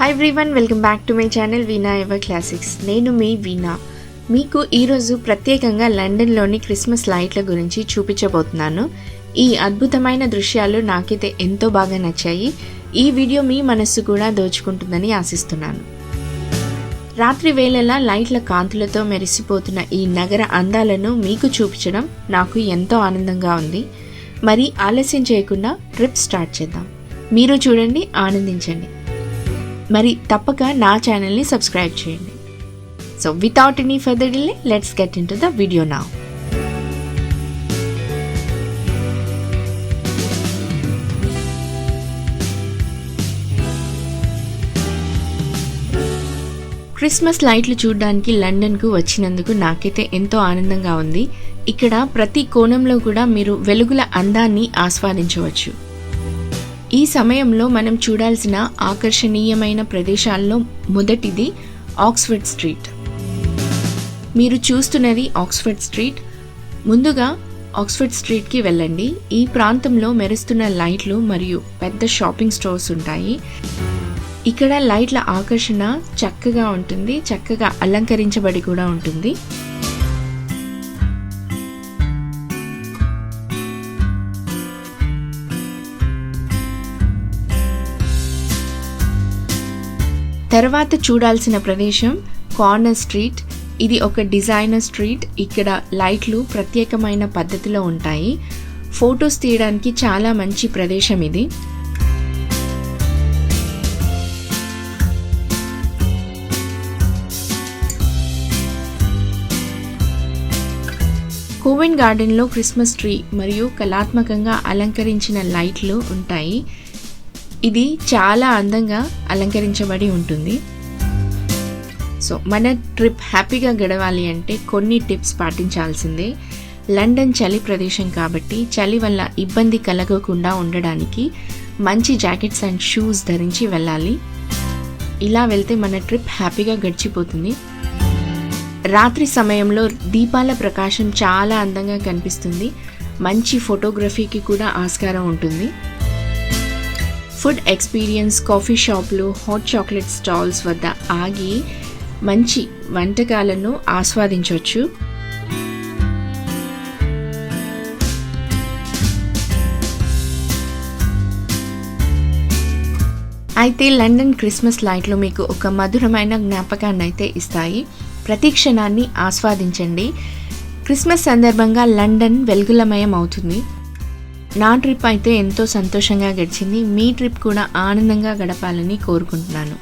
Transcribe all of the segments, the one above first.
Hi everyone, welcome back to my channel veena ever classics. నేను మీ వీణా. మీకు ఈరోజు ప్రత్యేకంగా లండన్లోని క్రిస్మస్ లైట్ల గురించి చూపించబోతున్నాను. ఈ అద్భుతమైన దృశ్యాలు నాకైతే ఎంతో బాగా నచ్చాయి. ఈ వీడియో మీ మనస్సు కూడా దోచుకుంటుందని ఆశిస్తున్నాను. రాత్రి వేళలా లైట్ల కాంతులతో మెరిసిపోతున్న ఈ నగర అందాలను మీకు చూపించడం నాకు ఎంతో ఆనందంగా ఉంది. మరి ఆలస్యం చేయకుండా ట్రిప్ స్టార్ట్ చేద్దాం. మీరు చూడండి, ఆనందించండి. మరి తప్పక నా ఛానల్ని సబ్స్క్రైబ్ చేయండి. So without any further delay, let's get in to the video now. Christmas లైట్లు చూడడానికి లండన్కు వచ్చినందుకు నాకైతే ఎంతో ఆనందంగా ఉంది. ఇక్కడ ప్రతి కోణంలో కూడా మీరు వెలుగుల అందాన్ని ఆస్వాదించవచ్చు. ఈ సమయంలో మనం చూడాల్సిన ఆకర్షణీయమైన ప్రదేశాల్లో మొదటిది ఆక్స్ఫర్డ్ స్ట్రీట్. మీరు చూస్తున్నది ఆక్స్ఫర్డ్ స్ట్రీట్. ముందుగా ఆక్స్ఫర్డ్ స్ట్రీట్కి వెళ్ళండి. ఈ ప్రాంతంలో మెరుస్తున్న లైట్లు మరియు పెద్ద షాపింగ్ స్టోర్స్ ఉంటాయి. ఇక్కడ లైట్ల ఆకర్షణ చక్కగా ఉంటుంది, చక్కగా అలంకరించబడి కూడా ఉంటుంది. తర్వాత చూడాల్సిన ప్రదేశం కార్నర్ స్ట్రీట్. ఇది ఒక డిజైనర్ స్ట్రీట్. ఇక్కడ లైట్లు ప్రత్యేకమైన పద్ధతిలో ఉంటాయి. ఫొటోస్ తీయడానికి చాలా మంచి ప్రదేశం ఇది. కోవెంట్ గార్డెన్లో క్రిస్మస్ ట్రీ మరియు కళాత్మకంగా అలంకరించిన లైట్లు ఉంటాయి. ఇది చాలా అందంగా అలంకరించబడి ఉంటుంది. సో మన ట్రిప్ హ్యాపీగా గడవాలి అంటే కొన్ని టిప్స్ పాటించాల్సిందే. లండన్ చలి ప్రదేశం కాబట్టి చలి వల్ల ఇబ్బంది కలగకుండా ఉండడానికి మంచి జాకెట్స్ అండ్ షూస్ ధరించి వెళ్ళాలి. ఇలా వెళ్తే మన ట్రిప్ హ్యాపీగా గడిచిపోతుంది. రాత్రి సమయంలో దీపాల ప్రకాశం చాలా అందంగా కనిపిస్తుంది. మంచి ఫోటోగ్రఫీకి కూడా ఆస్కారం ఉంటుంది. ఫుడ్ ఎక్స్పీరియన్స్, కాఫీ షాప్లు, హాట్ చాక్లెట్ స్టాల్స్ వద్ద ఆగి మంచి వంటకాలను ఆస్వాదించవచ్చు. అయితే లండన్ క్రిస్మస్ లైట్లు మీకు ఒక మధురమైన జ్ఞాపకాన్ని అయితే ఇస్తాయి. ప్రతి క్షణాన్ని ఆస్వాదించండి. క్రిస్మస్ సందర్భంగా లండన్ వెలుగులమయం అవుతుంది. నా ట్రిప్ అయితే ఎంతో సంతోషంగా గడిచింది. మీ ట్రిప్ కూడా ఆనందంగా గడపాలని కోరుకుంటున్నాను.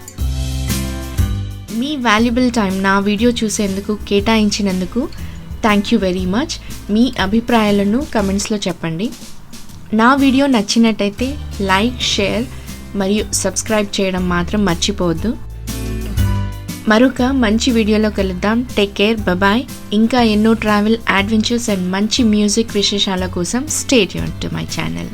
మీ వాల్యుబుల్ టైం నా వీడియో చూసేందుకు కేటాయించినందుకు థ్యాంక్ యూ వెరీ మచ్. మీ అభిప్రాయాలను కమెంట్స్లో చెప్పండి. నా వీడియో నచ్చినట్టయితే లైక్, షేర్ మరియు సబ్స్క్రైబ్ చేయడం మాత్రం మర్చిపోవద్దు. మరొక మంచి వీడియోలో కలుద్దాం. Take care, bye. ఇంకా ఎన్నో ట్రావెల్, అడ్వెంచర్స్ అండ్ మంచి మ్యూజిక్ విశేషాల కోసం stay tuned to my channel.